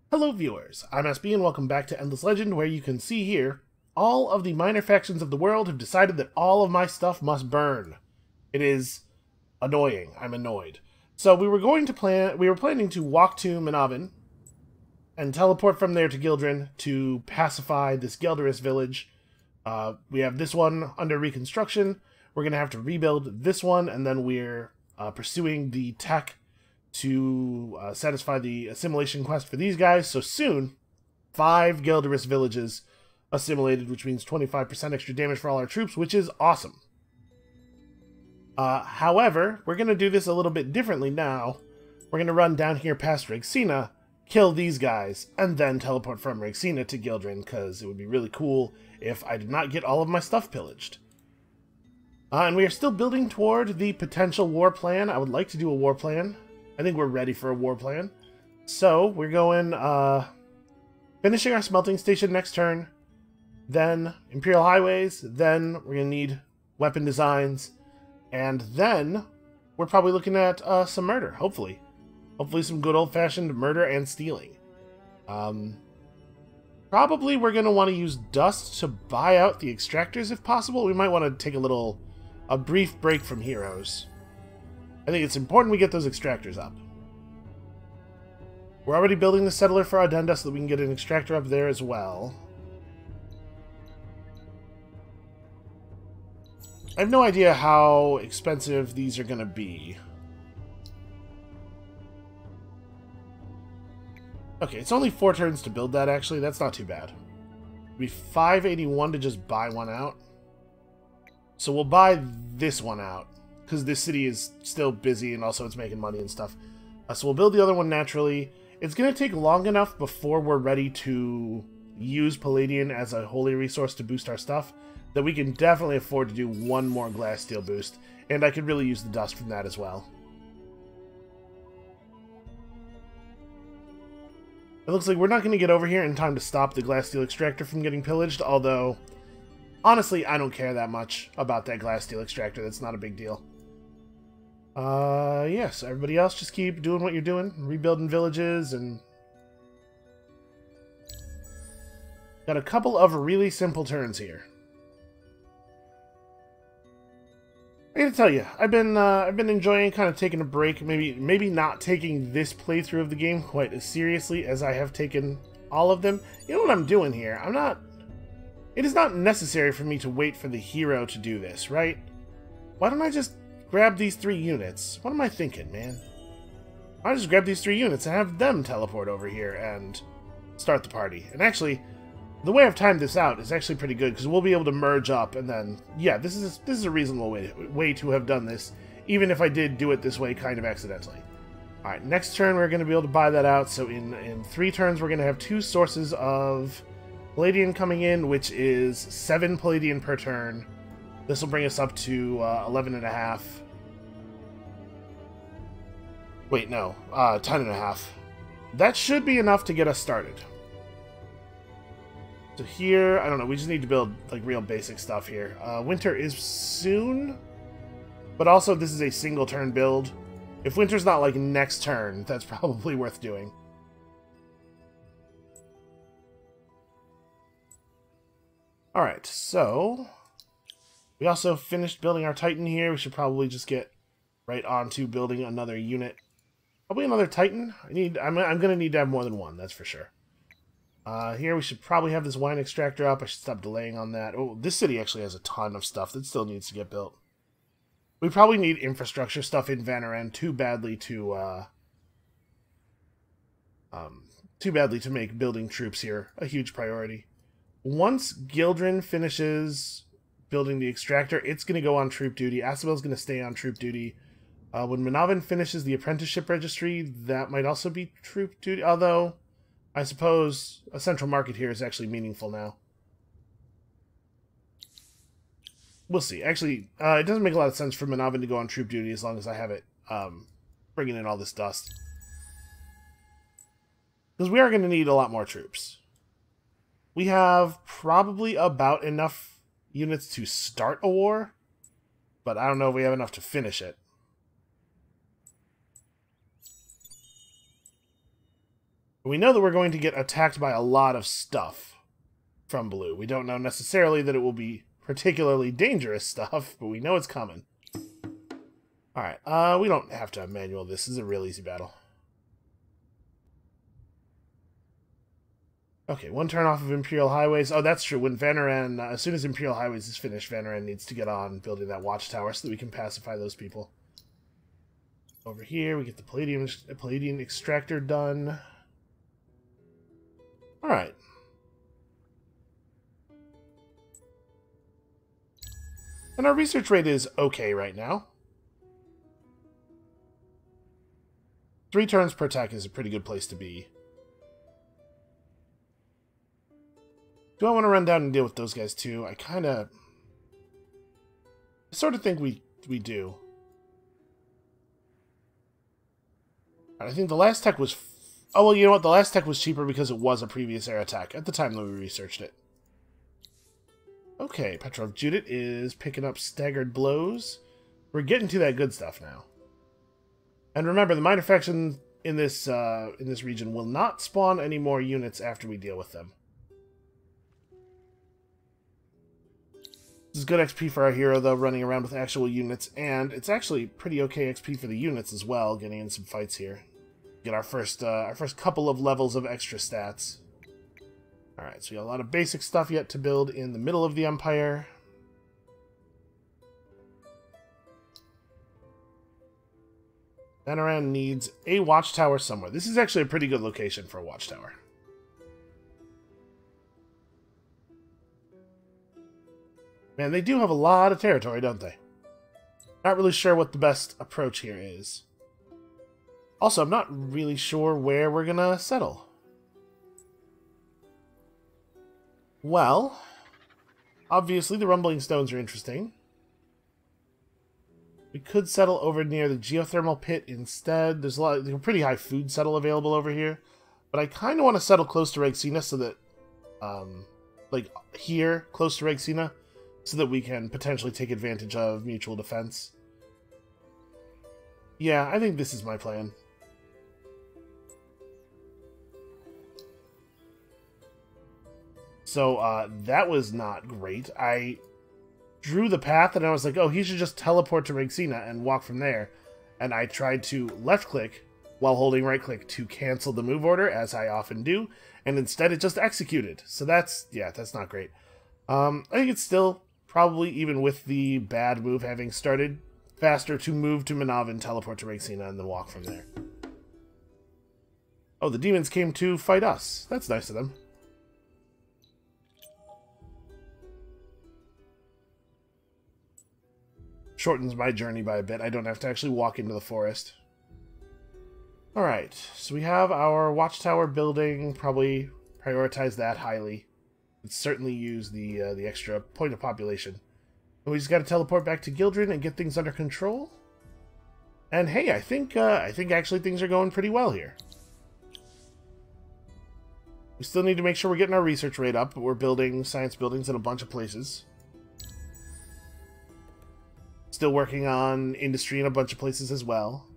Hello viewers, I'm SB and welcome back to Endless Legend, where you can see here, all of the minor factions of the world have decided that all of my stuff must burn. It is annoying. I'm annoyed. So we were planning to walk to Manavin and teleport from there to Gildren to pacify this Gelderous village. We have this one under reconstruction. We're going to have to rebuild this one, and then we're pursuing the tech to satisfy the assimilation quest for these guys. So soon, 5 Gelderous villages assimilated, which means 25% extra damage for all our troops, which is awesome. However, we're going to do this a little bit differently now. We're going to run down here past Rexina, kill these guys, and then teleport from Rexina to Gildren, because it would be really cool if I did not get all of my stuff pillaged. And we are still building toward the potential war plan. I would like to do a war plan. I think we're ready for a war plan. So, we're going, finishing our smelting station next turn, then Imperial Highways, then we're going to need weapon designs, and then we're probably looking at some murder, hopefully. Hopefully some good old-fashioned murder and stealing. Probably we're going to want to use dust to buy out the extractors if possible. We might want to take a brief break from heroes. I think it's important we get those extractors up. We're already building the settler for Ardenda so that we can get an extractor up there as well. I have no idea how expensive these are going to be. Okay, it's only 4 turns to build that, actually. That's not too bad. It'd be 581 to just buy one out. So we'll buy this one out, because this city is still busy and also it's making money and stuff. So we'll build the other one naturally. It's going to take long enough before we're ready to use Palladian as a holy resource to boost our stuff that we can definitely afford to do one more glass steel boost. And I could really use the dust from that as well. It looks like we're not going to get over here in time to stop the glass steel extractor from getting pillaged, although honestly I don't care that much about that glass steel extractor. That's not a big deal. Yes, everybody else just keep doing what you're doing, rebuilding villages, and got a couple of really simple turns here. I gotta tell you, I've been enjoying kind of taking a break, maybe not taking this playthrough of the game quite as seriously as I have taken all of them. You know what I'm doing here? It is not necessary for me to wait for the hero to do this, right? Why don't I just grab these 3 units? What am I thinking, man? I'll just grab these 3 units and have them teleport over here and start the party. And actually, the way I've timed this out is actually pretty good, because we'll be able to merge up, and then, yeah, this is a reasonable way to have done this, even if I did do it this way kind of accidentally. Alright, next turn we're going to be able to buy that out, so in 3 turns we're going to have 2 sources of Palladian coming in, which is 7 Palladian per turn. This will bring us up to 11.5. Wait, no, 10.5. That should be enough to get us started. So here, I don't know, we just need to build like real basic stuff here. Winter is soon, but also this is a single turn build. If winter's not like next turn, that's probably worth doing. Alright, so we also finished building our Titan here. We should probably just get right onto building another unit. Probably another Titan. I'm gonna need to have more than one, that's for sure. Here we should probably have this wine extractor up. I should stop delaying on that. Oh, this city actually has a ton of stuff that still needs to get built. We probably need infrastructure stuff in Vanaran too badly to make building troops here a huge priority. Once Gildren finishes building the extractor, it's going to go on troop duty. Asabel's going to stay on troop duty. When Manavin finishes the apprenticeship registry, that might also be troop duty, although I suppose a central market here is actually meaningful now. We'll see. Actually, it doesn't make a lot of sense for Manavin to go on troop duty as long as I have it bringing in all this dust. Because we are going to need a lot more troops. We have probably about enough units to start a war, but I don't know if we have enough to finish it. We know that we're going to get attacked by a lot of stuff from blue. We don't know necessarily that it will be particularly dangerous stuff, but we know it's coming. Alright, we don't have to have manual. This is a real easy battle. Okay, one turn off of Imperial Highways. Oh, that's true. When Vanaran, as soon as Imperial Highways is finished, Vanaran needs to get on building that watchtower so that we can pacify those people. Over here, we get the Palladium extractor done. Alright. And our research rate is okay right now. 3 turns per attack is a pretty good place to be. Do I want to run down and deal with those guys too? I sort of think we do. I think the last tech was... Oh, well, you know what? The last tech was cheaper because it was a previous era tech at the time that we researched it. Okay, Petrov Judit is picking up staggered blows. We're getting to that good stuff now. And remember, the minor faction in this region will not spawn any more units after we deal with them. This is good XP for our hero, though, running around with actual units, and it's actually pretty okay XP for the units as well, getting in some fights here. Get our first couple of levels of extra stats. Alright, so we got a lot of basic stuff yet to build in the middle of the Empire. Vanaran needs a watchtower somewhere. This is actually a pretty good location for a watchtower. Man, they do have a lot of territory, don't they? Not really sure what the best approach here is. Also, I'm not really sure where we're gonna settle. Well, obviously the Rumbling Stones are interesting. We could settle over near the geothermal pit instead. There's a pretty high food settle available over here. But I kind of want to settle close to Regsina so that, like here, close to Regsina, so that we can potentially take advantage of mutual defense. Yeah, I think this is my plan. So, that was not great. I drew the path and I was like, oh, he should just teleport to Regsina and walk from there. And I tried to left-click while holding right-click to cancel the move order, as I often do, and instead it just executed. So that's not great. I think it's still, probably even with the bad move having started, faster to move to Manavin, teleport to Regsina, and then walk from there. Oh, the demons came to fight us. That's nice of them. Shortens my journey by a bit. I don't have to actually walk into the forest. Alright, so we have our watchtower building. Probably prioritize that highly. Could certainly use the extra point of population. And we just got to teleport back to Gildren and get things under control. And hey, I think actually things are going pretty well here. We still need to make sure we're getting our research rate up, but we're building science buildings in a bunch of places. Still working on industry in a bunch of places as well.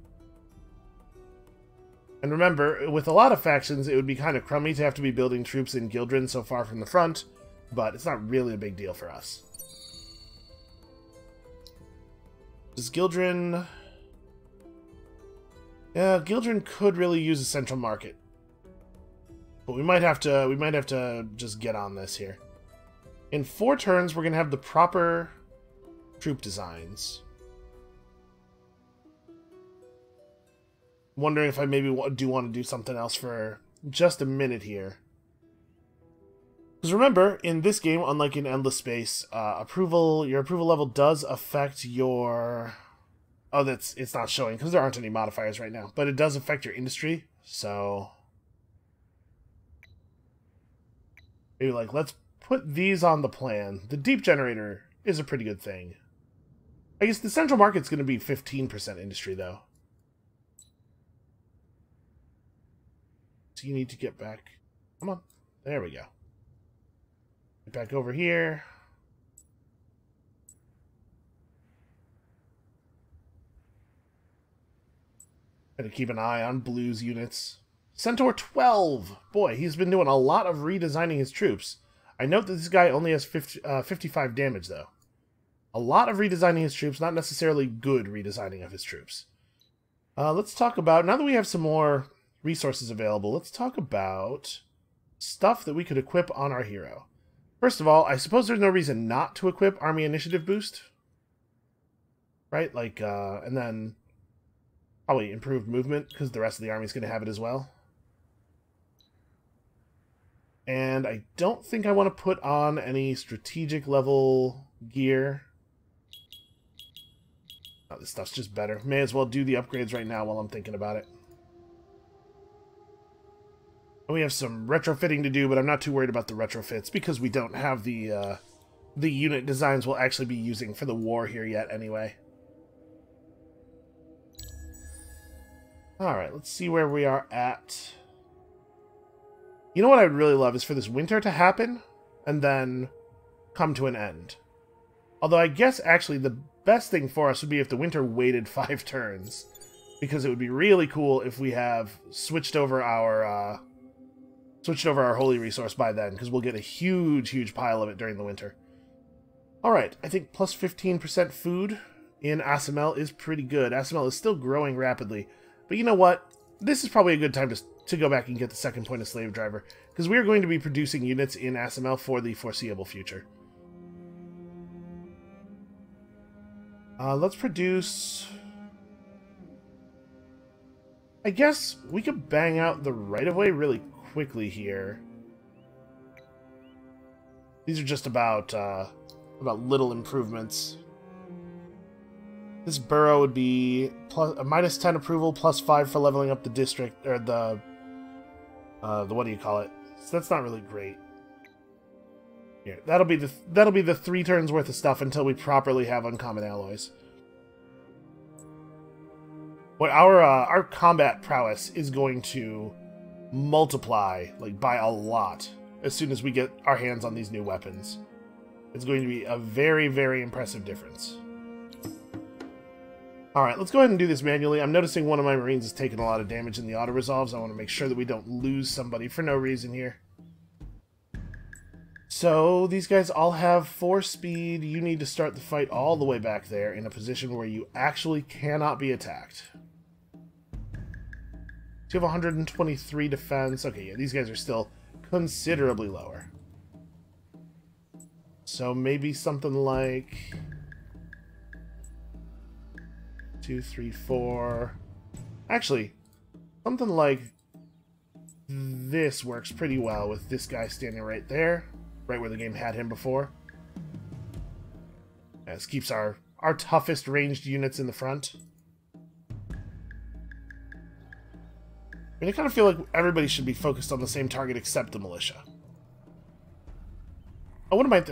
And remember, with a lot of factions, it would be kind of crummy to have to be building troops in Gildren so far from the front, but it's not really a big deal for us. Does Gildren... Yeah, Gildren could really use a central market. But we might have to just get on this here. In 4 turns, we're going to have the proper troop designs. Wondering if I maybe do want to do something else for just a minute here. Because remember, in this game, unlike in Endless Space, your approval level does affect your... Oh, it's not showing because there aren't any modifiers right now. But it does affect your industry, so... Maybe like, let's put these on the plan. The deep generator is a pretty good thing. I guess the central market's going to be 15% industry, though. So you need to get back. Come on. There we go. Get back over here. Gotta keep an eye on Blue's units. Centaur 12. Boy, he's been doing a lot of redesigning his troops. I note that this guy only has 55 damage, though. A lot of redesigning his troops, not necessarily good redesigning of his troops. Let's talk about, now that we have some more resources available, let's talk about stuff that we could equip on our hero. First of all, I suppose there's no reason not to equip Army Initiative Boost. Right? Like, and then probably improved movement, because the rest of the army's going to have it as well. And I don't think I want to put on any strategic level gear. Oh, this stuff's just better. May as well do the upgrades right now while I'm thinking about it. And we have some retrofitting to do, but I'm not too worried about the retrofits because we don't have the unit designs we'll actually be using for the war here yet anyway. Alright, let's see where we are at. You know what I'd really love is for this winter to happen and then come to an end. Although I guess actually the best thing for us would be if the winter waited 5 turns. Because it would be really cool if we have switched over our holy resource by then, because we'll get a huge pile of it during the winter. Alright, I think plus 15% food in Asamel is pretty good. Asamel is still growing rapidly. But you know what? This is probably a good time to go back and get the second point of slave driver, because we are going to be producing units in Asamel for the foreseeable future. Let's produce... I guess we could bang out the right-of-way really quickly here. These are just about little improvements. This borough would be a minus 10 approval, plus 5 for leveling up the district, or the what do you call it? So that's not really great. Here, that'll be the 3 turns worth of stuff until we properly have uncommon alloys. Well, our combat prowess is going to multiply like by a lot as soon as we get our hands on these new weapons. It's going to be a very impressive difference. Alright, let's go ahead and do this manually. I'm noticing one of my Marines is taking a lot of damage in the auto-resolves. I want to make sure that we don't lose somebody for no reason here. So, these guys all have 4 speed. You need to start the fight all the way back there in a position where you actually cannot be attacked. So you have 123 defense. Okay, yeah, these guys are still considerably lower. So maybe something like... 2, 3, 4... Actually, something like this works pretty well with this guy standing right there. Right where the game had him before. This keeps our toughest ranged units in the front. I mean, I kind of feel like everybody should be focused on the same target except the militia. Oh, what am I...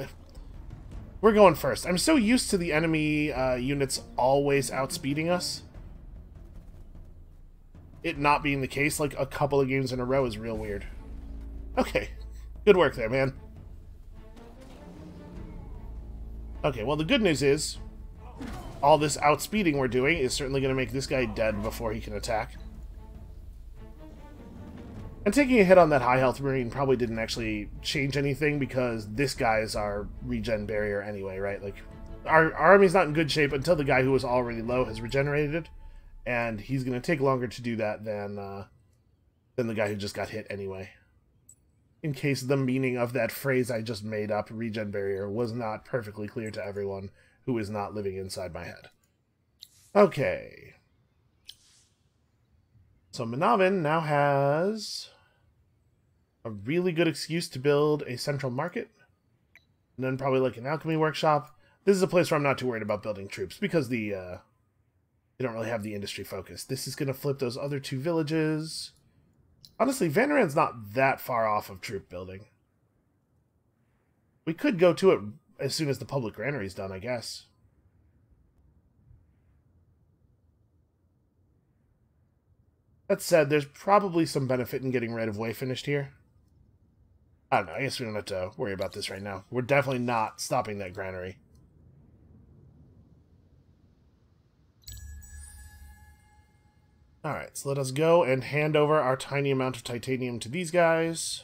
We're going first. I'm so used to the enemy units always outspeeding us. It not being the case, like, a couple of games in a row is real weird. Okay. Good work there, man. Okay, well, the good news is all this outspeeding we're doing is certainly going to make this guy dead before he can attack. And taking a hit on that high health Marine probably didn't actually change anything because this guy is our regen barrier anyway, right? Like, our army's not in good shape until the guy who was already low has regenerated, and he's going to take longer to do that than the guy who just got hit anyway. In case the meaning of that phrase I just made up, regen barrier, was not perfectly clear to everyone who is not living inside my head. Okay. So Manavin now has a really good excuse to build a central market. And then probably like an alchemy workshop. This is a place where I'm not too worried about building troops because they don't really have the industry focus. This is going to flip those other 2 villages. Honestly, Vanaran's not that far off of troop building. We could go to it as soon as the public granary's done, I guess. That said, there's probably some benefit in getting right of way finished here. I don't know, I guess we don't have to worry about this right now. We're definitely not stopping that granary. Alright, so let us go and hand over our tiny amount of titanium to these guys.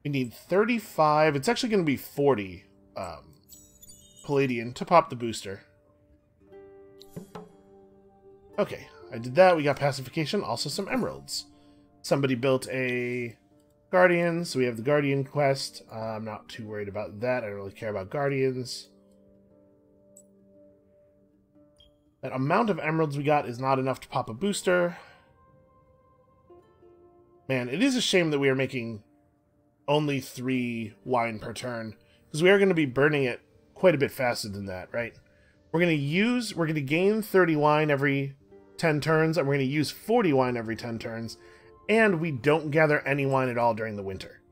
We need 35. It's actually going to be 40 Palladian to pop the booster. Okay, I did that. We got pacification. Also some emeralds. Somebody built a Guardian, so we have the Guardian quest. I'm not too worried about that. I don't really care about Guardians. That amount of emeralds we got is not enough to pop a booster. Man, it is a shame that we are making only 3 wine per turn, because we are going to be burning it quite a bit faster than that, right? We're going to gain 30 wine every 10 turns, and we're going to use 40 wine every 10 turns, and we don't gather any wine at all during the winter.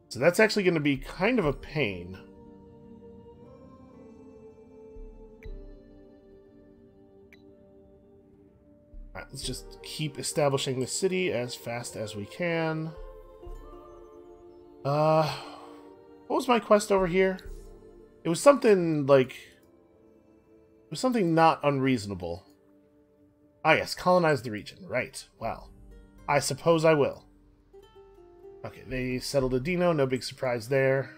So that's actually going to be kind of a pain. Alright, let's just keep establishing the city as fast as we can. What was my quest over here? It was something like... It was something not unreasonable. Ah yes, colonize the region. Right. Well, I suppose I will. Okay, they settled a Dino. No big surprise there.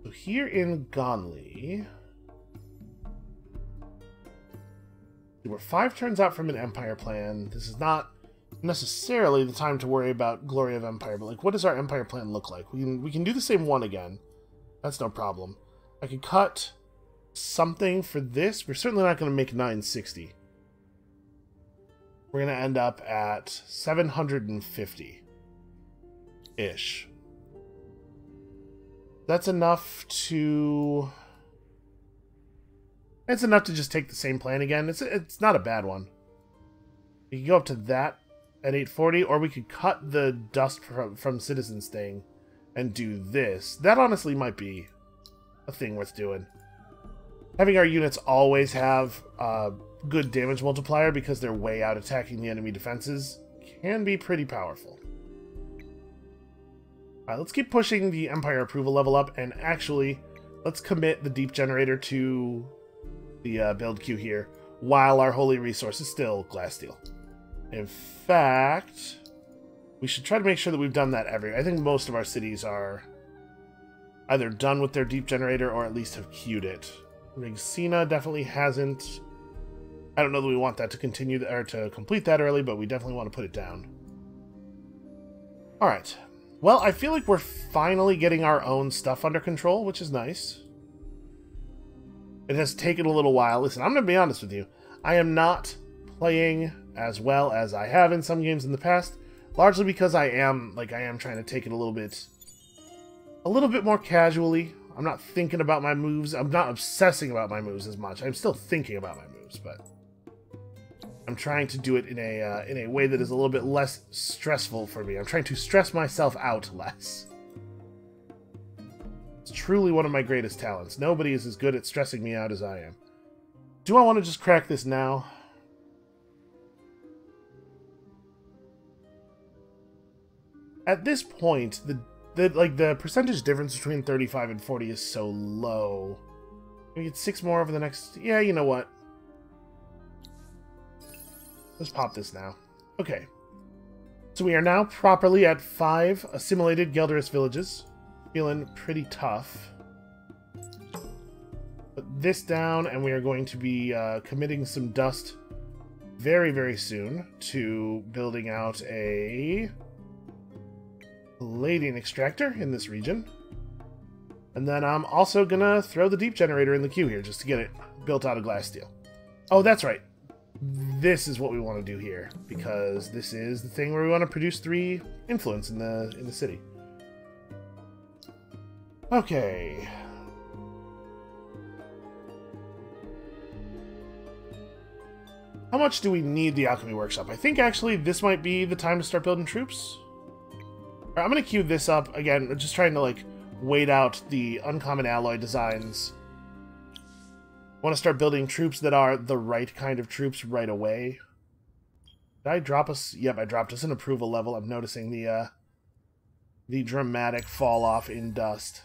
So here in Gonli... We're 5 turns out from an Empire plan. This is not necessarily the time to worry about Glory of Empire, but like, what does our Empire plan look like? We can do the same one again. That's no problem. I could cut something for this. We're certainly not going to make 960. We're going to end up at 750-ish. That's enough to... It's enough to just take the same plan again. It's not a bad one. We can go up to that at 840, or we could cut the dust from Citizens thing and do this. That honestly might be a thing worth doing. Having our units always have a good damage multiplier because they're way out attacking the enemy defenses can be pretty powerful. Alright, let's keep pushing the Empire approval level up, and actually, let's commit the Deep Generator to the build queue here, while our holy resource is still glass steel. In fact, we should try to make sure that we've done that I think most of our cities are either done with their deep generator or at least have queued it. Rigsina definitely hasn't. I don't know that we want that to continue or to complete that early, but we definitely want to put it down. Alright. Well, I feel like we're finally getting our own stuff under control, which is nice. It has taken a little while. Listen, I'm going to be honest with you. I am not playing as well as I have in some games in the past, largely because I am trying to take it a little bit more casually. I'm not thinking about my moves. I'm not obsessing about my moves as much. I'm still thinking about my moves, but I'm trying to do it in a way that is a little bit less stressful for me. I'm trying to stress myself out less. It's truly one of my greatest talents. Nobody is as good at stressing me out as I am. Do I want to just crack this now? At this point, the percentage difference between 35 and 40 is so low. We get 6 more over the next... Yeah, you know what? Let's pop this now. Okay. So we are now properly at 5 assimilated Gelderous villages. Feeling pretty tough. Put this down, and we are going to be committing some dust very, very soon to building out a Palladian extractor in this region. And then I'm also going to throw the deep generator in the queue here just to get it built out of glass steel. Oh, that's right. This is what we want to do here, because this is the thing where we want to produce 3 influence in the city. Okay. How much do we need the Alchemy Workshop? I think actually this might be the time to start building troops. All right, I'm going to queue this up. Again, just trying to like wait out the uncommon alloy designs. I want to start building troops that are the right kind of troops right away. Did I drop us? Yep, I dropped us an approval level. I'm noticing the the dramatic fall off in dust.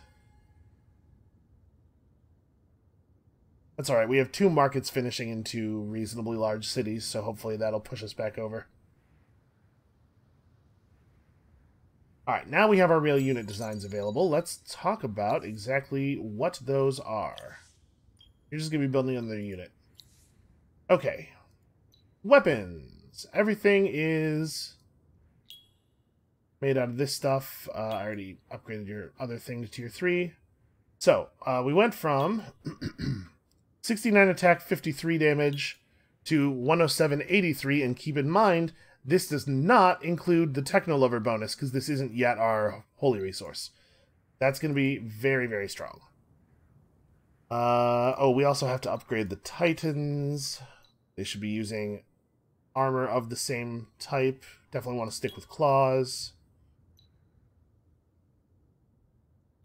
That's alright, we have 2 markets finishing in 2 reasonably large cities, so hopefully that'll push us back over. Alright, now we have our real unit designs available. Let's talk about exactly what those are. You're just going to be building another unit. Okay. Weapons. Everything is made out of this stuff. I already upgraded your other thing to tier 3. So, we went from 69 attack, 53 damage to 107, 83, and keep in mind, this does not include the Technolover bonus, because this isn't yet our holy resource. That's going to be very, very strong. Oh, we also have to upgrade the Titans. They should be using armor of the same type. Definitely want to stick with claws.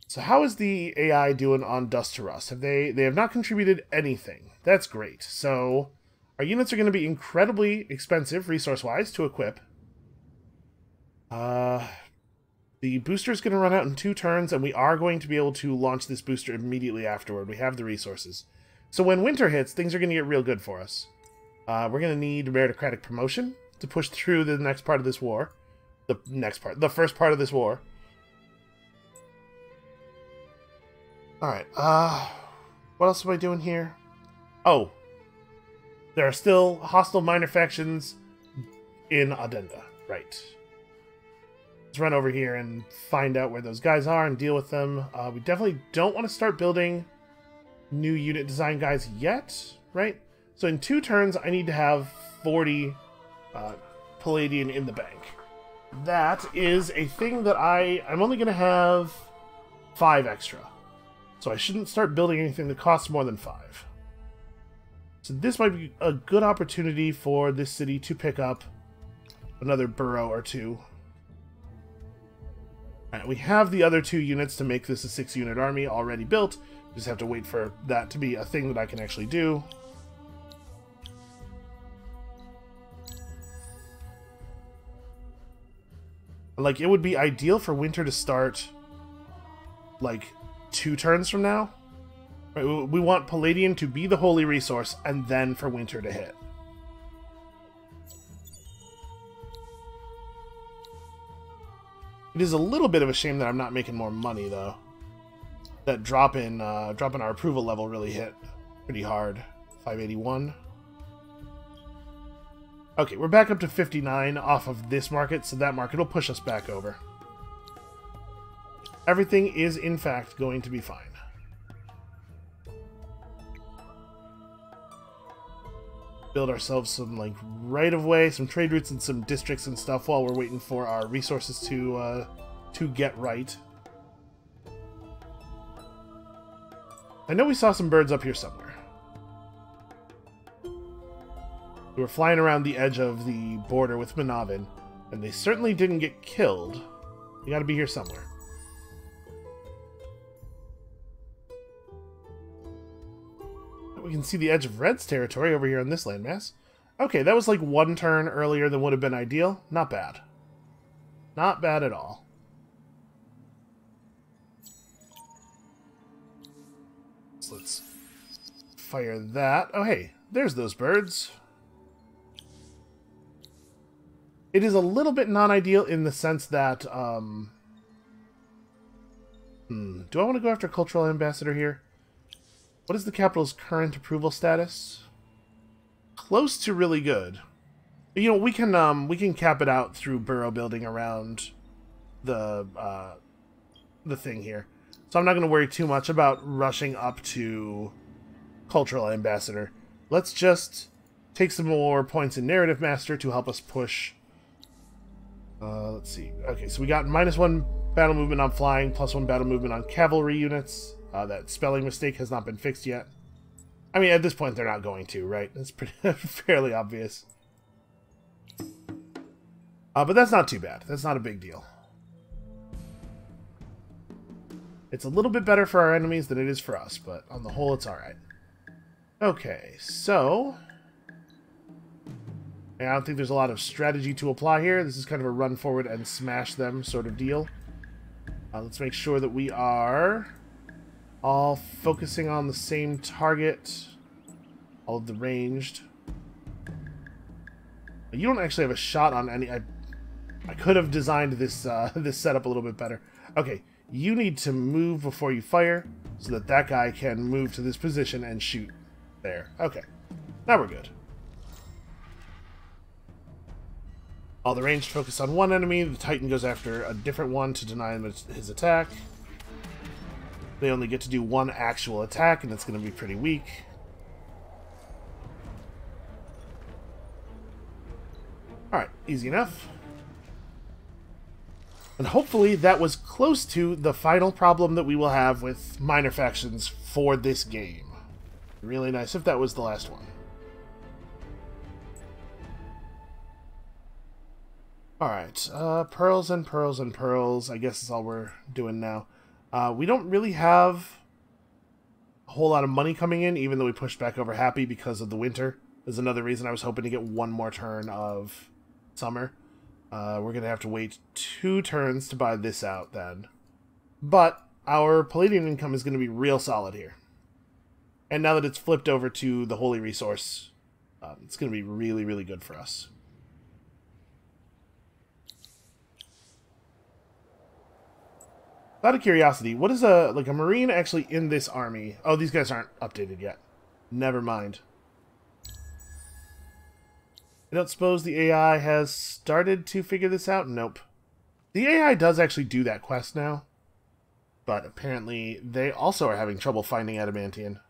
So how is the AI doing on Dust to Rust? They have not contributed anything. That's great. So our units are going to be incredibly expensive, resource-wise, to equip. The booster is going to run out in 2 turns, and we are going to be able to launch this booster immediately afterward. We have the resources. So when winter hits, things are going to get real good for us. We're going to need meritocratic promotion to push through the next part of this war. The first part of this war. Alright, what else am I doing here? Oh, there are still hostile minor factions in Addenda. Right. Let's run over here and find out where those guys are and deal with them. We definitely don't want to start building new unit design guys yet, right? So in 2 turns, I need to have 40 Palladian in the bank. That is a thing that I'm only going to have 5 extra. So I shouldn't start building anything that costs more than 5. So this might be a good opportunity for this city to pick up another borough or 2. Alright, we have the other 2 units to make this a 6-unit army already built. Just have to wait for that to be a thing that I can actually do. Like, it would be ideal for winter to start, like, 2 turns from now. Right, we want Palladian to be the holy resource, and then for winter to hit. It is a little bit of a shame that I'm not making more money, though. That drop in our approval level really hit pretty hard. 581. Okay, we're back up to 59 off of this market, so that market will push us back over. Everything is, in fact, going to be fine. Build ourselves some, like, right-of-way, some trade routes, and some districts and stuff while we're waiting for our resources to get right. I know we saw some birds up here somewhere. We were flying around the edge of the border with Manavin, and they certainly didn't get killed. They gotta be here somewhere. We can see the edge of Red's territory over here on this landmass. Okay, that was like 1 turn earlier than would have been ideal. Not bad. Not bad at all. So let's fire that. Oh, hey, there's those birds. It is a little bit non-ideal in the sense that, do I want to go after Cultural Ambassador here? What is the capital's current approval status? Close to really good. You know, we can cap it out through borough building around the thing here. So I'm not going to worry too much about rushing up to Cultural Ambassador. Let's just take some more points in Narrative Master to help us push. Let's see. Okay, so we got -1 battle movement on flying, +1 battle movement on cavalry units. That spelling mistake has not been fixed yet. I mean, at this point, they're not going to, right? It's pretty fairly obvious. But that's not too bad. That's not a big deal. It's a little bit better for our enemies than it is for us, but on the whole, it's alright. Okay, so... I don't think there's a lot of strategy to apply here. This is kind of a run forward and smash them sort of deal. Let's make sure that we are all focusing on the same target. All of the ranged. You don't actually have a shot on any... I could have designed this this setup a little bit better. Okay, you need to move before you fire so that that guy can move to this position and shoot there. Okay, now we're good. All the ranged focus on one enemy. The Titan goes after a different one to deny him his attack. They only get to do one actual attack, and it's going to be pretty weak. Alright, easy enough. And hopefully that was close to the final problem that we will have with minor factions for this game. Really nice if that was the last one. Alright, pearls and pearls and pearls, I guess is all we're doing now. We don't really have a whole lot of money coming in, even though we pushed back over happy because of the winter. There's another reason I was hoping to get one more turn of summer. We're going to have to wait 2 turns to buy this out then. But our Palladian income is going to be real solid here. And now that it's flipped over to the Holy Resource, it's going to be really, really good for us. Out of curiosity, what is a Marine actually in this army? Oh, these guys aren't updated yet. Never mind. I don't suppose the AI has started to figure this out? Nope. The AI does actually do that quest now. But apparently they also are having trouble finding adamantium.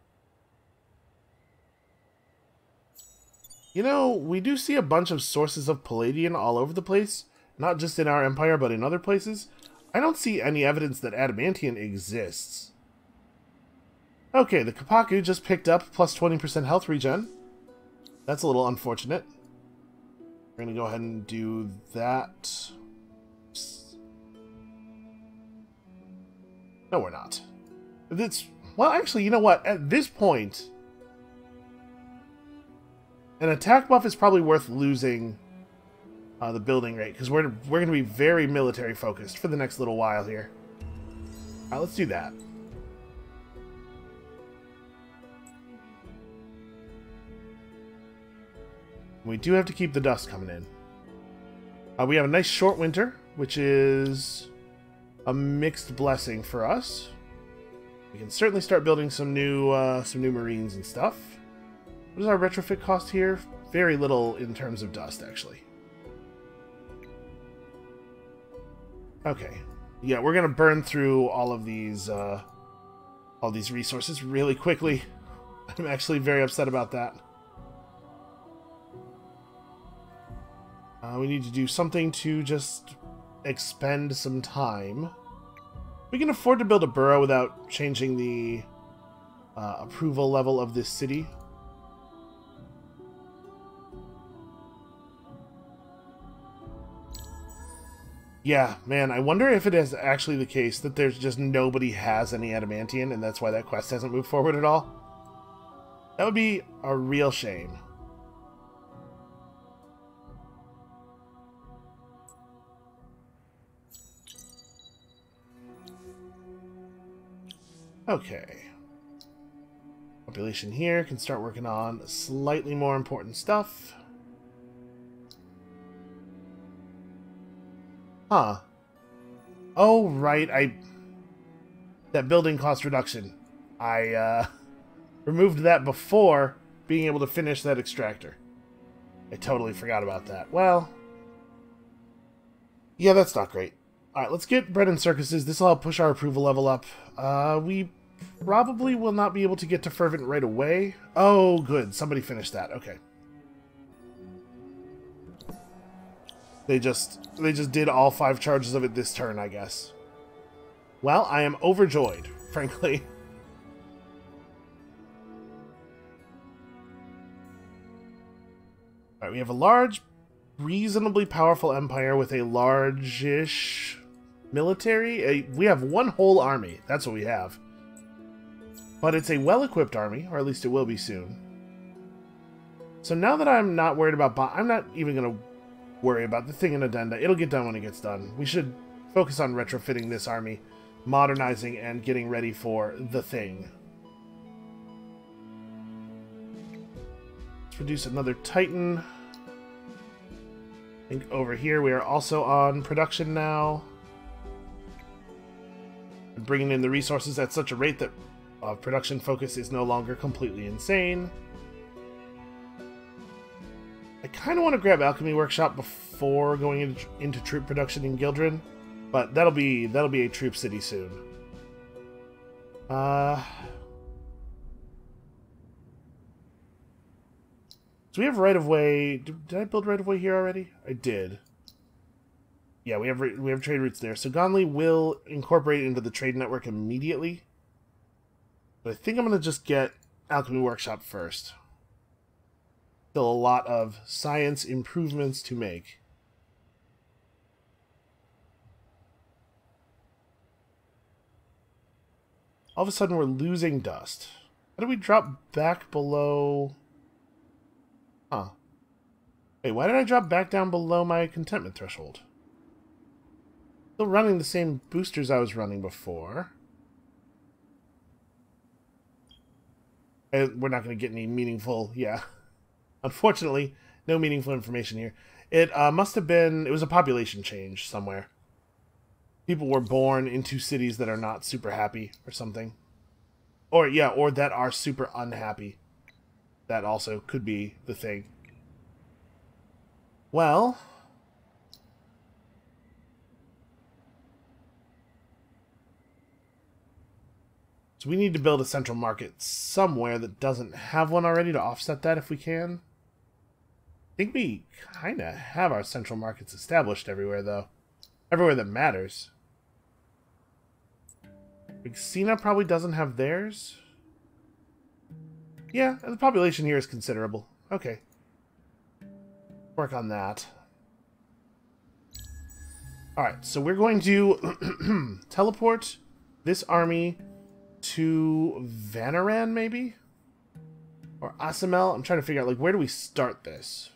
You know, we do see a bunch of sources of palladium all over the place. Not just in our empire, but in other places. I don't see any evidence that adamantium exists. Okay, the Kapaku just picked up plus 20% health regen. That's a little unfortunate. We're going to go ahead and do that. No, we're not. Well, actually, you know what? At this point, an attack buff is probably worth losing the building rate, because we're going to be very military focused for the next little while here. Alright, let's do that. We do have to keep the dust coming in. We have a nice short winter, which is a mixed blessing for us. We can certainly start building some new Marines and stuff. What does our retrofit cost here? Very little in terms of dust, actually. Okay. Yeah, we're gonna burn through all these resources really quickly. I'm actually very upset about that. We need to do something to just expend some time. We can afford to build a borough without changing the approval level of this city. Yeah, man, I wonder if it is actually the case that there's just nobody has any adamantium, and that's why that quest hasn't moved forward at all. That would be a real shame. Okay. Population here can start working on slightly more important stuff. Huh. Oh, right, that building cost reduction. I removed that before being able to finish that extractor. I totally forgot about that. Well, yeah, that's not great. Alright, let's get bread and circuses. This will help push our approval level up. We probably will not be able to get to Fervent right away. Oh, good. Somebody finished that. Okay. They just did all 5 charges of it this turn, I guess. Well, I am overjoyed, frankly. Alright, we have a large, reasonably powerful empire with a large-ish military. We have one whole army. That's what we have. But it's a well-equipped army, or at least it will be soon. So now that I'm not worried about I'm not even going to worry about the thing in Addenda. It'll get done when it gets done. We should focus on retrofitting this army, modernizing and getting ready for the thing. Let's produce another Titan. I think over here we are also on production now. Bringing in the resources at such a rate that production focus is no longer completely insane. I kind of want to grab Alchemy Workshop before going into troop production in Gildren, but that'll be a troop city soon. So we have right of way. Did I build right of way here already? I did. Yeah, we have trade routes there. So Gonli will incorporate it into the trade network immediately. But I think I'm going to just get Alchemy Workshop first. Still a lot of science improvements to make. All of a sudden we're losing dust. How do we drop back below... Huh. Wait, why did I drop back down below my contentment threshold? Still running the same boosters I was running before. And we're not going to get any meaningful... Yeah. Unfortunately, no meaningful information here. It must have been... It was a population change somewhere. People were born into cities that are not super happy or something. Or, yeah, or that are super unhappy. That also could be the thing. Well... So we need to build a central market somewhere that doesn't have one already to offset that if we can. I think we kind of have our central markets established everywhere, though. Everywhere that matters. Xena probably doesn't have theirs. Yeah, the population here is considerable. Okay. Work on that. Alright, so we're going to teleport this army to Vanaran, maybe? Or Asamel? I'm trying to figure out, like, where do we start this?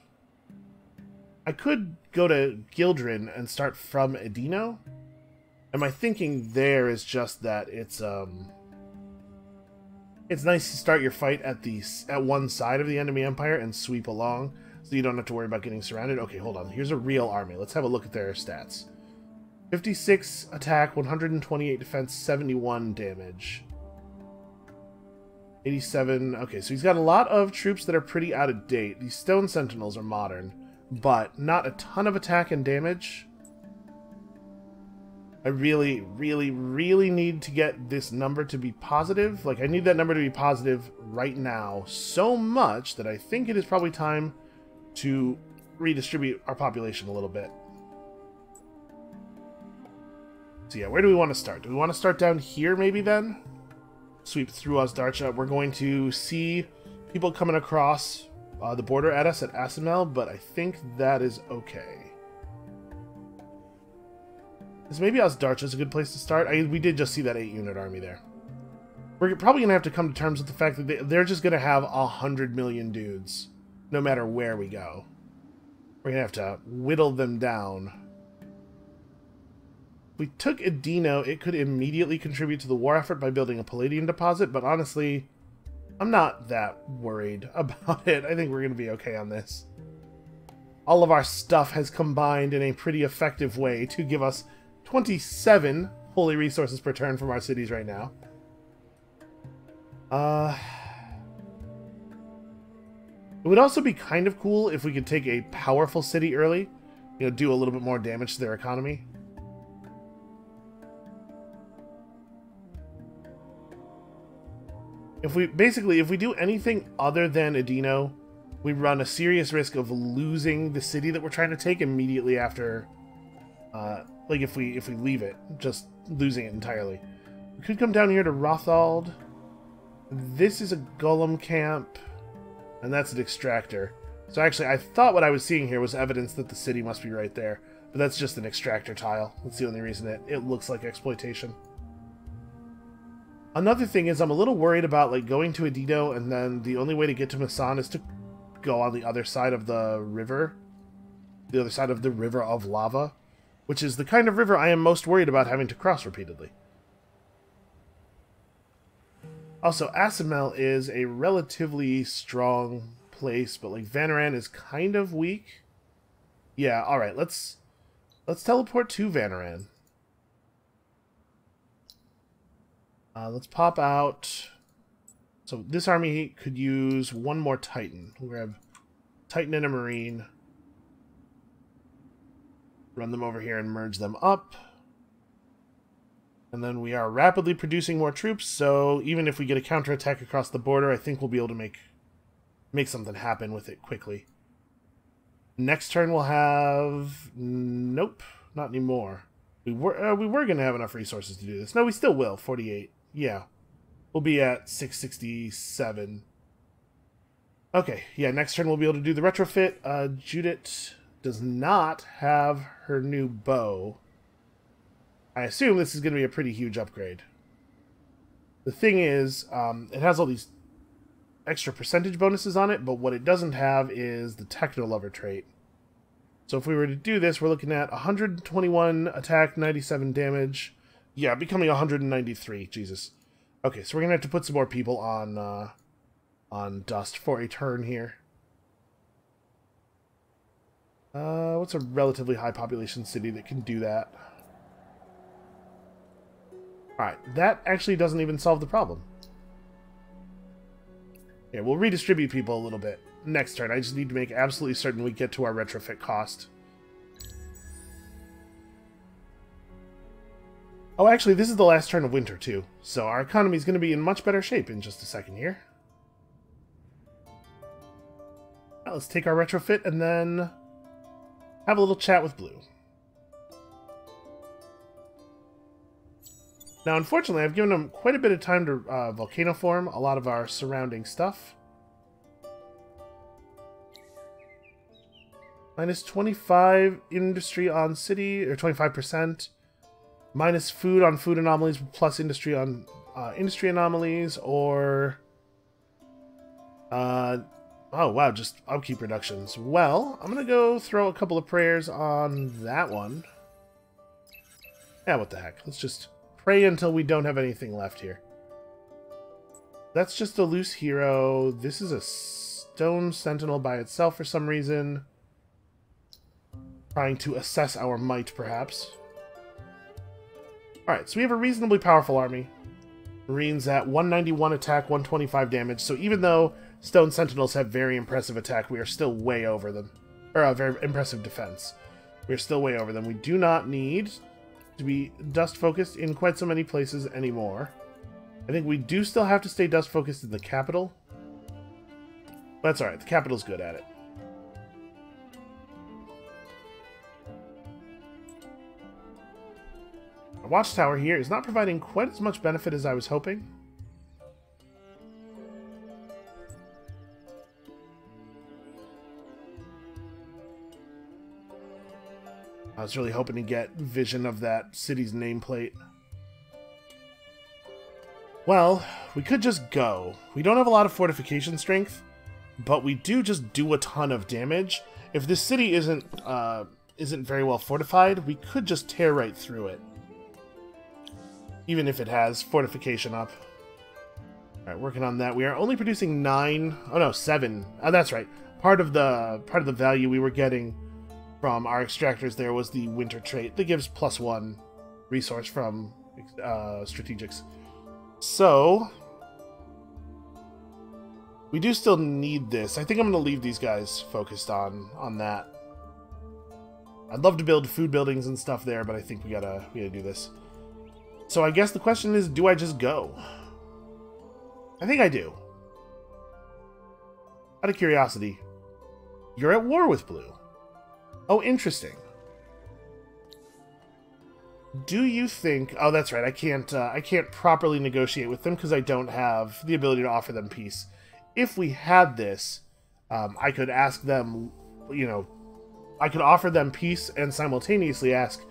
I could go to Gildren and start from Edino. And my thinking there is just that it's nice to start your fight at one side of the enemy empire and sweep along, so you don't have to worry about getting surrounded. Okay, hold on. Here's a real army. Let's have a look at their stats. 56 attack, 128 defense, 71 damage. 87... Okay, so he's got a lot of troops that are pretty out of date. These Stone Sentinels are modern, but not a ton of attack and damage. I really, really, really need to get this number to be positive. Like, I need that number to be positive right now so much that I think it is probably time to redistribute our population a little bit. So yeah, where do we want to start? Do we want to start down here maybe then? Sweep through Osdarcha. We're going to see people coming across the border at us at Asamel, but I think that is okay. Because maybe Osdarcha is a good place to start. We did just see that 8-unit army there. We're probably going to have to come to terms with the fact that they're just going to have 100 million dudes, no matter where we go. We're going to have to whittle them down. If we took Edino, it could immediately contribute to the war effort by building a Palladian deposit, but honestly, I'm not that worried about it. I think we're going to be okay on this. All of our stuff has combined in a pretty effective way to give us 27 holy resources per turn from our cities right now. It would also be kind of cool if we could take a powerful city early, you know, do a little bit more damage to their economy. If we do anything other than Edino, we run a serious risk of losing the city that we're trying to take immediately after. Like if we leave it, just losing it entirely. We could come down here to Rothald. This is a golem camp, and that's an extractor. So actually, I thought what I was seeing here was evidence that the city must be right there, but that's just an extractor tile. That's the only reason it looks like exploitation. Another thing is I'm a little worried about like going to Edino and then the only way to get to Masan is to go on the other side of the river. The other side of the river of lava. which is the kind of river I am most worried about having to cross repeatedly. Also, Asimel is a relatively strong place, but like Vanaran is kind of weak. Yeah, alright, let's teleport to Vanaran. Let's pop out. So this army could use one more Titan. We'll grab Titan and a Marine. Run them over here and merge them up. And then we are rapidly producing more troops, so even if we get a counterattack across the border, I think we'll be able to make something happen with it quickly. Next turn we'll have... Nope, not anymore. We were going to have enough resources to do this. No, we still will. 48. Yeah. We'll be at 667. Okay, yeah, next turn we'll be able to do the retrofit. Judith does not have her new bow. I assume this is going to be a pretty huge upgrade. The thing is, it has all these extra percentage bonuses on it, but what it doesn't have is the Techno-Lover trait. So if we were to do this, we're looking at 121 attack, 97 damage. Yeah, becoming 193. Jesus. Okay, so we're going to have to put some more people on Dust for a turn here. What's a relatively high population city that can do that? Alright, that actually doesn't even solve the problem. Yeah, we'll redistribute people a little bit next turn. I just need to make absolutely certain we get to our retrofit cost. Oh, actually, this is the last turn of winter, too. So our economy is going to be in much better shape in just a second here. Well, let's take our retrofit and then have a little chat with Blue. Now, unfortunately, I've given them quite a bit of time to volcanoform a lot of our surrounding stuff. Minus 25 industry on city, or 25%. Minus food on food anomalies, plus industry on industry anomalies, or... oh, wow, just upkeep reductions. Well, I'm going to go throw a couple of prayers on that one. Yeah, what the heck. Let's just... pray until we don't have anything left here. That's just a loose hero. This is a stone sentinel by itself for some reason. Trying to assess our might, perhaps. Alright, so we have a reasonably powerful army. Marines at 191 attack, 125 damage. So even though stone sentinels have very impressive attack, we are still way over them. Or a very impressive defense. We are still way over them. We do not need to be dust focused in quite so many places anymore. I think we do still have to stay dust focused in the capital. But that's alright, the capital's good at it. Our watchtower here is not providing quite as much benefit as I was hoping. I was really hoping to get vision of that city's nameplate. Well, we could just go. We don't have a lot of fortification strength, but we do just do a ton of damage. If this city isn't very well fortified, we could just tear right through it. Even if it has fortification up. Alright, working on that. We are only producing 9... Oh no, 7. Oh, that's right. Part of the value we were getting from our extractors there was the winter trait that gives +1 resource from strategics. So we do still need this. I think I'm going to leave these guys focused on that. I'd love to build food buildings and stuff there, but I think we gotta do this. So I guess the question is, do I just go? I think I do. Out of curiosity, you're at war with Blue. Oh, interesting. Do you think... Oh, that's right. I can't properly negotiate with them because I don't have the ability to offer them peace. If we had this, I could ask them, I could offer them peace and simultaneously ask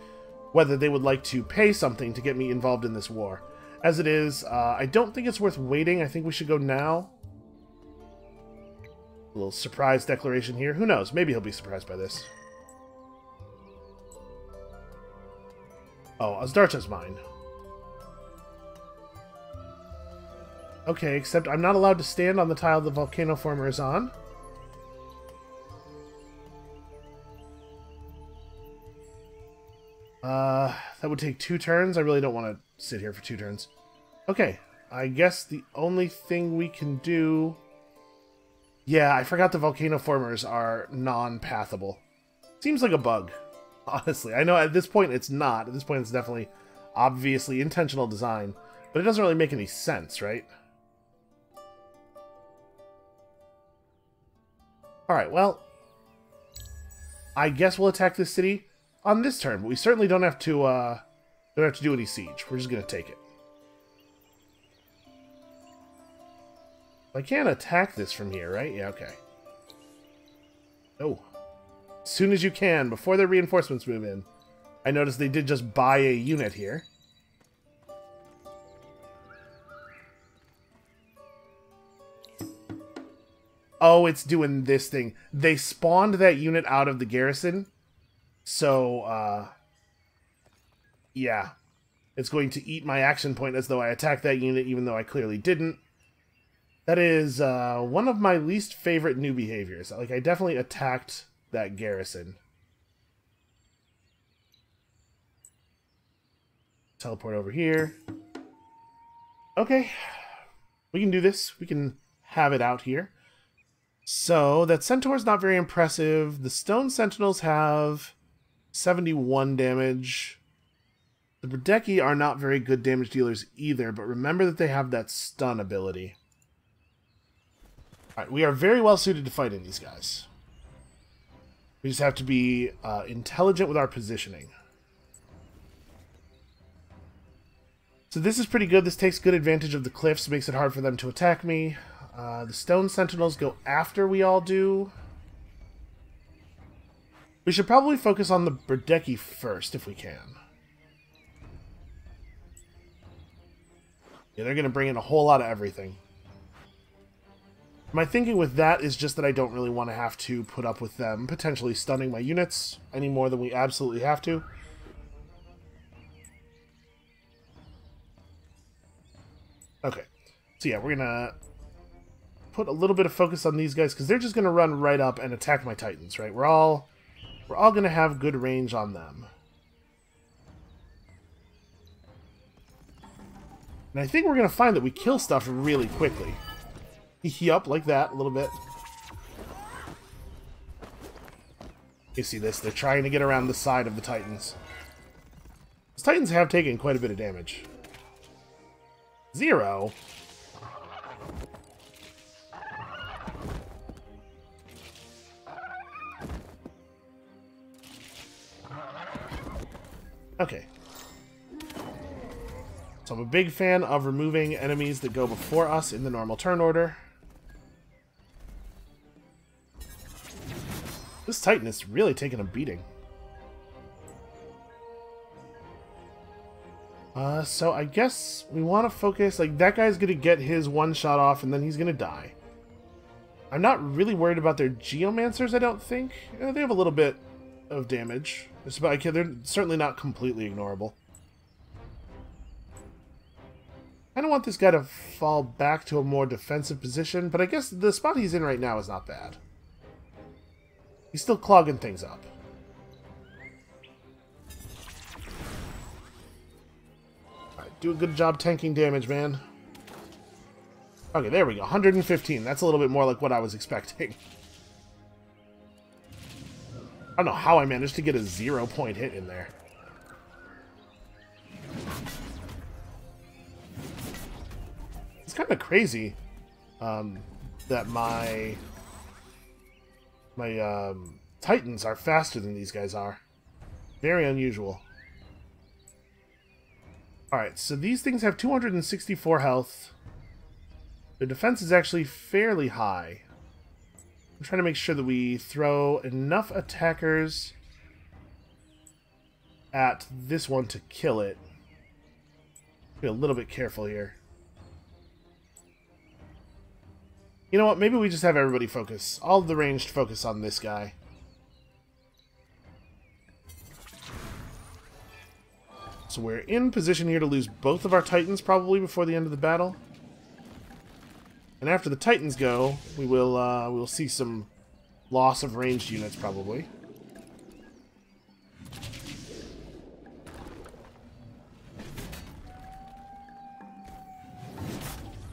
whether they would like to pay something to get me involved in this war. As it is, I don't think it's worth waiting. I think we should go now. A little surprise declaration here. Who knows? Maybe he'll be surprised by this. Oh, Azdarcha's mine. Okay, except I'm not allowed to stand on the tile the volcano former is on. That would take 2 turns. I really don't want to sit here for 2 turns. Okay, I guess the only thing we can do... Yeah, I forgot the volcano formers are non-pathable. Seems like a bug, honestly. I know at this point it's not. At this point it's definitely obviously intentional design. But it doesn't really make any sense, right? Alright, well... I guess we'll attack this city on this turn, but we certainly don't have to do any siege. We're just gonna take it. I can't attack this from here, right? Yeah, okay. Oh. As soon as you can, before the reinforcements move in. I noticed they did just buy a unit here. Oh, it's doing this thing. They spawned that unit out of the garrison. So, yeah. It's going to eat my action point as though I attacked that unit, even though I clearly didn't. That is one of my least favorite new behaviors. Like, I definitely attacked that garrison. Teleport over here. Okay. We can do this. We can have it out here. So, that Centaur's not very impressive. The Stone Sentinels have 71 damage. The Berdeki are not very good damage dealers either, but remember that they have that stun ability. Alright, we are very well suited to fighting these guys. We just have to be intelligent with our positioning. So this is pretty good. This takes good advantage of the cliffs, makes it hard for them to attack me. The Stone Sentinels go after we all do. We should probably focus on the Berdeki first, if we can. Yeah, they're going to bring in a whole lot of everything. My thinking with that is just that I don't really want to have to put up with them potentially stunning my units any more than we absolutely have to. Okay, so yeah, we're going to put a little bit of focus on these guys because they're just going to run right up and attack my Titans, right? We're all going to have good range on them. And I think we're going to find that we kill stuff really quickly. Yup, like that, a little bit. You see this? They're trying to get around the side of the Titans. These Titans have taken quite a bit of damage. 0? Okay. So I'm a big fan of removing enemies that go before us in the normal turn order. This Titan is really taking a beating. So I guess we want to focus, like, that guy's going to get his one shot off and then he's going to die. I'm not really worried about their Geomancers, I don't think. They have a little bit of damage. They're certainly not completely ignorable. I don't want this guy to fall back to a more defensive position, but I guess the spot he's in right now is not bad. He's still clogging things up. Alright, do a good job tanking damage, man. Okay, there we go. 115. That's a little bit more like what I was expecting. I don't know how I managed to get a 0-point hit in there. It's kind of crazy that my Titans are faster than these guys are. Very unusual. Alright, so these things have 264 health. Their defense is actually fairly high. I'm trying to make sure that we throw enough attackers at this one to kill it. Be a little bit careful here. You know what? Maybe we just have everybody focus. All of the ranged focus on this guy. So we're in position here to lose both of our Titans probably before the end of the battle. And after the Titans go, we'll see some loss of ranged units probably.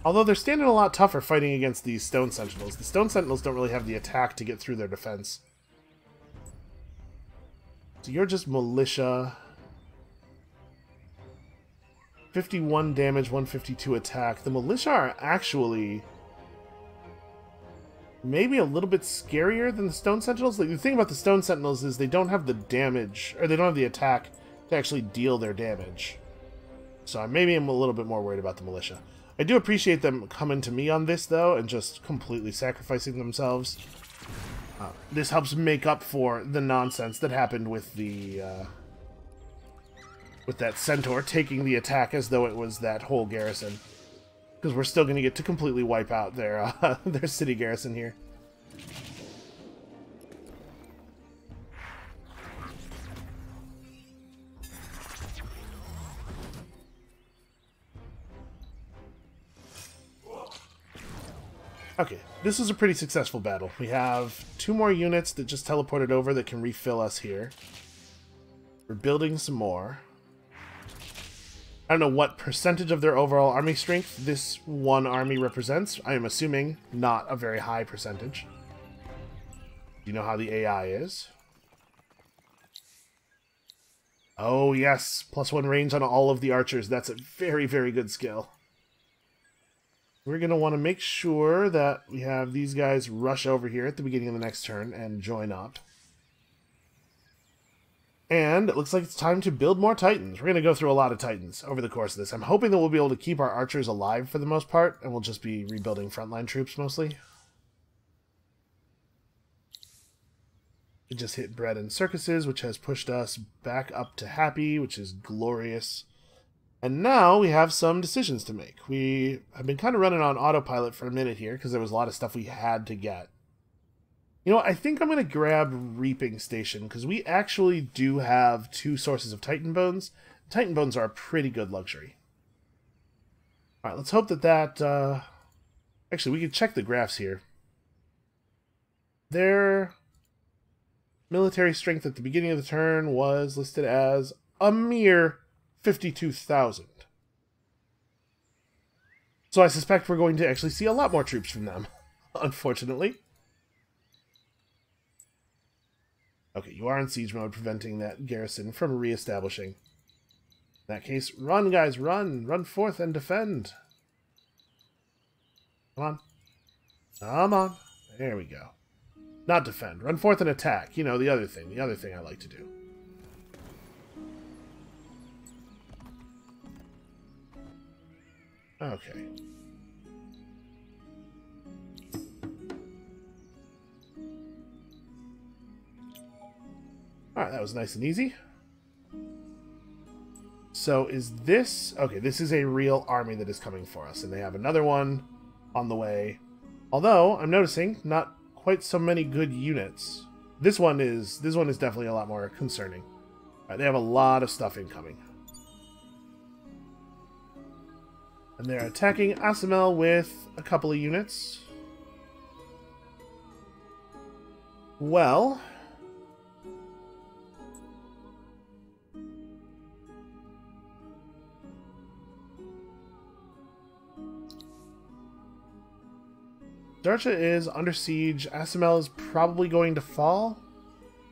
Although they're standing a lot tougher fighting against these Stone Sentinels. The Stone Sentinels don't really have the attack to get through their defense. So you're just militia. 51 damage, 152 attack. The militia are actually maybe a little bit scarier than the Stone Sentinels. Like, the thing about the Stone Sentinels is they don't have the damage, or they don't have the attack to actually deal their damage. So maybe I'm a little bit more worried about the militia. I do appreciate them coming to me on this, though, and just completely sacrificing themselves. This helps make up for the nonsense that happened with the with that centaur taking the attack as though it was that whole garrison. Because we're still going to get to completely wipe out their their city garrison here. Okay, this is a pretty successful battle. We have 2 more units that just teleported over that can refill us here. We're building some more. I don't know what percentage of their overall army strength this one army represents. I am assuming not a very high percentage. Do you know how the AI is? Oh yes, +1 range on all of the archers. That's a very, very good skill. We're going to want to make sure that we have these guys rush over here at the beginning of the next turn and join up. And it looks like it's time to build more Titans. We're going to go through a lot of Titans over the course of this. I'm hoping that we'll be able to keep our archers alive for the most part, and we'll just be rebuilding frontline troops mostly. We just hit Bread and Circuses, which has pushed us back up to Happy, which is glorious. And now we have some decisions to make. We have been kind of running on autopilot for a minute here because there was a lot of stuff we had to get. You know, I think I'm going to grab Reaping Station because we actually do have 2 sources of Titan Bones. Titan Bones are a pretty good luxury. Alright, let's hope that actually, we can check the graphs here. Their military strength at the beginning of the turn was listed as a mere 52,000. So I suspect we're going to actually see a lot more troops from them, unfortunately. Okay, you are in siege mode, preventing that garrison from re-establishing. In that case, run, guys, run! Run forth and defend! Come on. Come on. There we go. Not defend. Run forth and attack. You know, the other thing I like to do. Okay. Alright, that was nice and easy. So is this... Okay, this is a real army that is coming for us, and they have another one on the way. Although, I'm noticing not quite so many good units. This one is definitely a lot more concerning. Alright, they have a lot of stuff incoming. And they're attacking Asamel with a couple of units. Well... Darcha is under siege. Asamel is probably going to fall.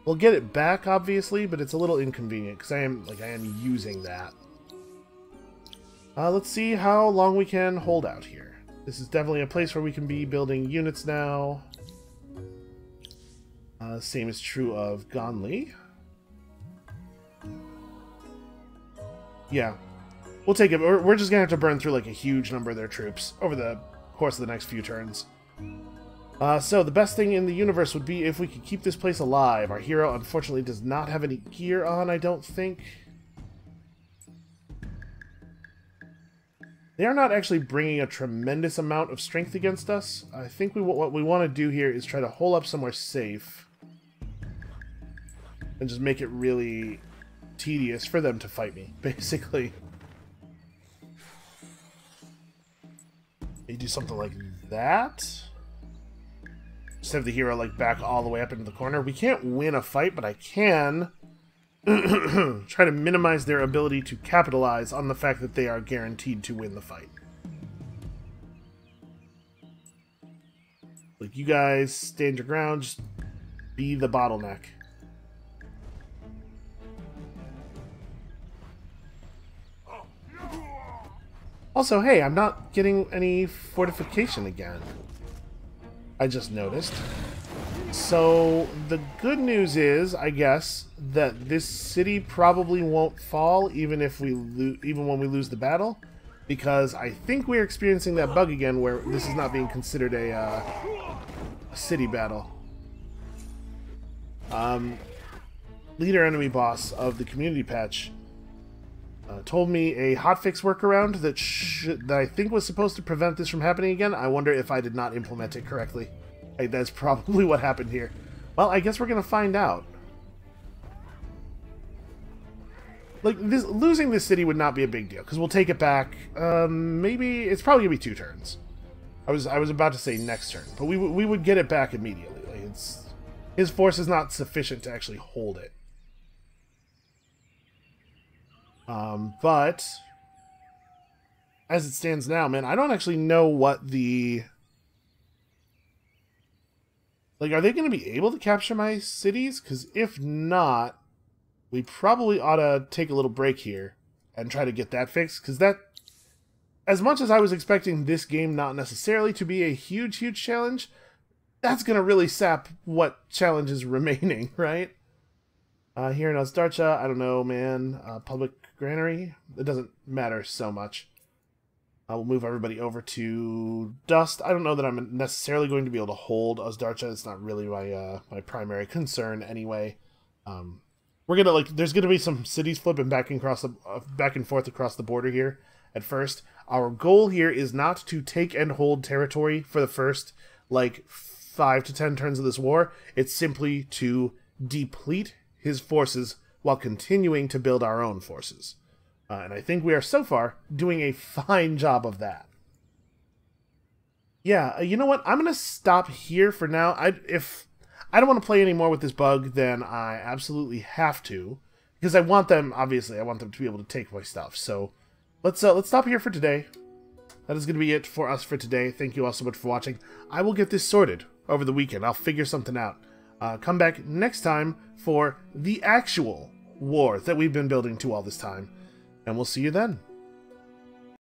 We'll get it back, obviously, but it's a little inconvenient because I am using that. Let's see how long we can hold out here. This is definitely a place where we can be building units now. Same is true of Gonli. Yeah, we'll take it. We're just gonna have to burn through like a huge number of their troops over the course of the next few turns. So the best thing in the universe would be if we could keep this place alive. Our hero, unfortunately, does not have any gear on, I don't think. They are not actually bringing a tremendous amount of strength against us. I think what we want to do here is try to hole up somewhere safe. And just make it really tedious for them to fight me, basically. You do something like that. Just have the hero like back all the way up into the corner. We can't win a fight, but I can try to minimize their ability to capitalize on the fact that they are guaranteed to win the fight. Like, you guys stand your ground, just be the bottleneck. Also, hey, I'm not getting any fortification again. I just noticed. So, the good news is, I guess, that this city probably won't fall even if we even when we lose the battle, because I think we're experiencing that bug again where this is not being considered a city battle. Leader enemy boss of the community patch told me a hotfix workaround that I think was supposed to prevent this from happening again. I wonder if I did not implement it correctly. That's probably what happened here. Well, I guess we're going to find out. Like, losing this city would not be a big deal, because we'll take it back. Maybe it's probably going to be 2 turns. I was about to say next turn, but we would get it back immediately. Like, his force is not sufficient to actually hold it. But as it stands now, man, I don't actually know what the... Like, are they going to be able to capture my cities? Because if not, we probably ought to take a little break here and try to get that fixed. Because that, as much as I was expecting this game not necessarily to be a huge, huge challenge, that's going to really sap what challenge is remaining, right? Here in Ozdarcha, I don't know, man. Public Granary? It doesn't matter so much. I will move everybody over to Dust. I don't know that I'm necessarily going to be able to hold Ozdarcha. It's not really my primary concern anyway. We're gonna there's gonna be some cities flipping back and forth across the border here. At first, our goal here is not to take and hold territory for the first 5 to 10 turns of this war. It's simply to deplete his forces while continuing to build our own forces. And I think we are, so far, doing a fine job of that. Yeah, you know what? I'm going to stop here for now. If I don't want to play any more with this bug, then I absolutely have to. Because I want them, obviously, I want them to be able to take my stuff. So let's stop here for today. That is going to be it for us for today. Thank you all so much for watching. I will get this sorted over the weekend. I'll figure something out. Come back next time for the actual war that we've been building to all this time. And we'll see you then.